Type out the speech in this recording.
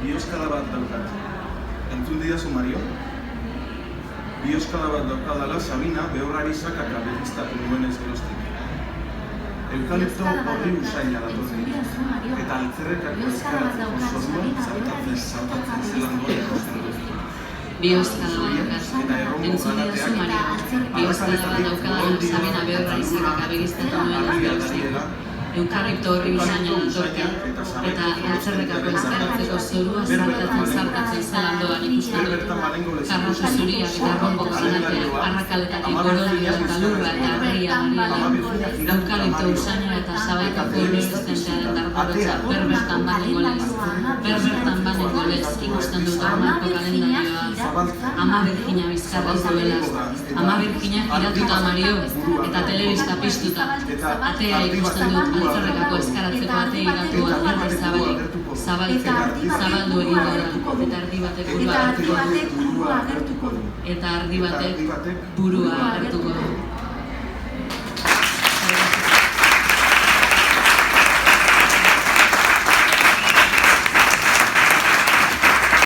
bioskala bat daukat. Entzun didazu, Mario? Bioskala bat daukadala Sabina behorrari sakaka begiztatu nuenez geroztik. Eukalipto horri usaina datorren. Eta altzerrekako eskaratzeko zorduan zartatzen zelan doa ikusten dut. Bioskala bat daukadala, entzun didazu, Mario. Bioskala bat daukadala Sabina behorrari sakaka begiztatu nuenez geroztik. Eukalipto horri usaina datorren. Eta altzerrekako eskaratzeko zorua zartatzen zelan doa ikusten dut. Karrazu zuriak eta rombok zanatea, arrakaletatik gorolia eta lurra eta arreia mariela. Eukalipto usaina eta sabaikako resistentearen darborotza berbertan banengo lez ikusten dut ormako kalendarioa. Ama Virginia bizkarrez duela. Ama Virginia iratuta, Mario, eta telebista piztuta. Atea ikusten dut altzerrekako eskaratzeko ate iratua berriz zabaldu egingo da. Eta ardi batek burua agertuko du.